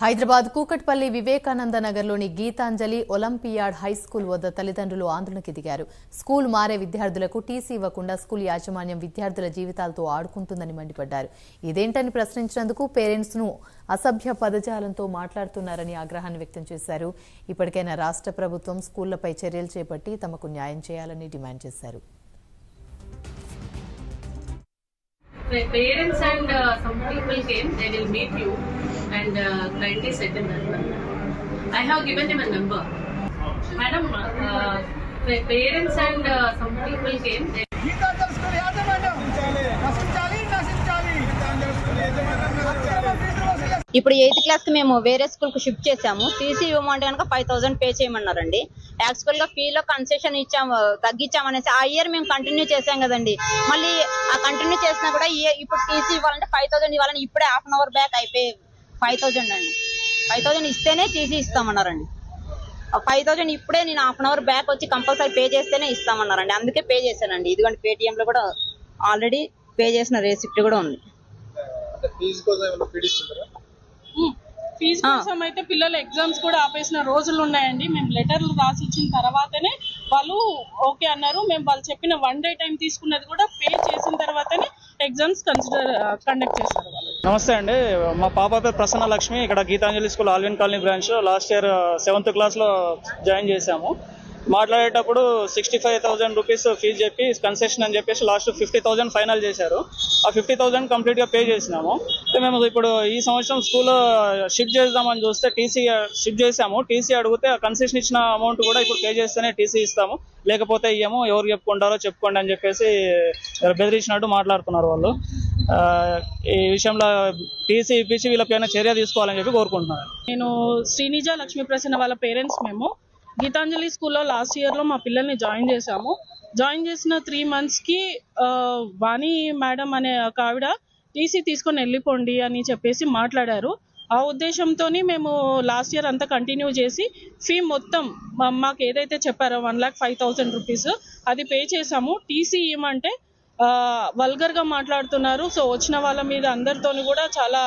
హైదరాబాద్ కూకట్పల్లి వివేకానంద నగర్లోని Gitanjali olympiad high school వద్ద తల్లిదండ్రులు ఆందోళనకు దిగారు. స్కూల్ మారే విద్యార్థులకు టీసీ ఇవ్వకుండా స్కూల్ యాజమాన్యం విద్యార్థుల జీవితాలతో ఆడుకుంటుందని మండిపడ్డారు. ఇదేంటని ప్రశ్నించినందుకు పేరెంట్స్ ను అసభ్య పదజాలంతో మాట్లాడుతున్నారని ఆగ్రహాన్ని వ్యక్తం చేశారు. ఇప్పటికైనా రాష్ట్ర ప్రభుత్వం స్కూళ్లపై చర్యలు చేపట్టి తమకు న్యాయం చేయాలని డిమాండ్ చేశారు. Parents and some people came, they will meet you and kindly settle that. I have given them a number. Madam, parents and some people came. ఇప్పుడు 8th క్లాస్ కి మేము వేరే స్కూల్ కు షిఫ్ట్ చేసాము. టీసీ ఇవ్వమంటే కనుక 5000 pay చేయమన్నారండి. Actual గా ఫీలో concession ఇచ్చాము, తగ్గించామనేసి ఆ ఇయర్ మేము కంటిన్యూ చేసాం కదండి. మళ్ళీ ఆ కంటిన్యూ చేసినా కూడా ఇప్పుడు టీసీ ఇవ్వాలంటే 5000 ఇవ్వాలని ఇప్పుడే హాఫ్ అన్ అవర్ బ్యాక్ అయిపోయి 5000 అండి. 5000 ఇస్తేనే టీసీ ఇస్తామన్నారండి. 5000 ఇప్పుడే నేను హాఫ్ అన్ అవర్ బ్యాక్ వచ్చి కంపల్సరీ పే చేస్తేనే ఇస్తామన్నారండి. అందుకే పే చేశానండి. ఇదిగోండి పేటిఎం లో కూడా ఆల్రెడీ పే చేసిన రెసిప్ట్ కూడా ఉంది. ఫీజు కోసం అయితే పిల్లల ఎగ్జామ్స్ కూడా ఆపేసిన రోజులు ఉన్నాయండి. మేము లెటర్లు రాసి ఇచ్చిన తర్వాతనే వాళ్ళు ఓకే అన్నారు. మేము వాళ్ళు చెప్పిన 1 డే టైం తీసుకున్నది కూడా పే చేసిన తర్వాతనే ఎగ్జామ్స్ కండక్ట్ చేస్తారు వాళ్ళు. నమస్తే అండి, మా పాప పేరు ప్రసన్న లక్ష్మి. ఇక్కడ Gitanjali school Alvin colony branch last year 7th క్లాస్లో జాయిన్ చేశాము. మాట్లాడేటప్పుడు 65,000 రూపీస్ ఫీజు చెప్పి కన్సెషన్ అని చెప్పేసి లాస్ట్ 50,000 ఫైనల్ చేశారు. ఆ 50,000 కంప్లీట్గా పే చేసినాము. మేము ఇప్పుడు ఈ సంవత్సరం స్కూల్ షిఫ్ట్ చేద్దామని చూస్తే టీసీ షిఫ్ట్ చేసాము. టీసీ అడిగితే ఆ కన్సెషన్ ఇచ్చిన అమౌంట్ కూడా ఇప్పుడు పే చేస్తేనే టీసీ ఇస్తాము, లేకపోతే ఇయ్యము, ఎవరు చెప్పుకుంటారో చెప్పుకోండి అని చెప్పేసి బెదిరించినట్టు మాట్లాడుతున్నారు వాళ్ళు. ఈ విషయంలో టీసీ ఇప్పించి వీళ్ళపైన చర్య తీసుకోవాలని చెప్పి కోరుకుంటున్నారు. నేను శ్రీనిజ లక్ష్మీ ప్రసన్న వాళ్ళ పేరెంట్స్. మేము గీతాంజలి స్కూల్లో లాస్ట్ ఇయర్లో మా పిల్లల్ని జాయిన్ చేశాము. జాయిన్ చేసిన 3 monthsకి వాణి మేడం అనే ఒక ఆవిడ టీసీ తీసుకొని వెళ్ళిపోండి అని చెప్పేసి మాట్లాడారు. ఆ ఉద్దేశంతో మేము లాస్ట్ ఇయర్ అంతా కంటిన్యూ చేసి ఫీ మొత్తం మాకు ఏదైతే చెప్పారో 1,05,000 రూపీస్ అది పే చేసాము. టీసీ ఇవ్వమంటే వల్గర్గా మాట్లాడుతున్నారు. సో వచ్చిన వాళ్ళ మీద అందరితోని కూడా చాలా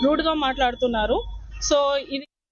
రూడ్గా మాట్లాడుతున్నారు. సో ఇది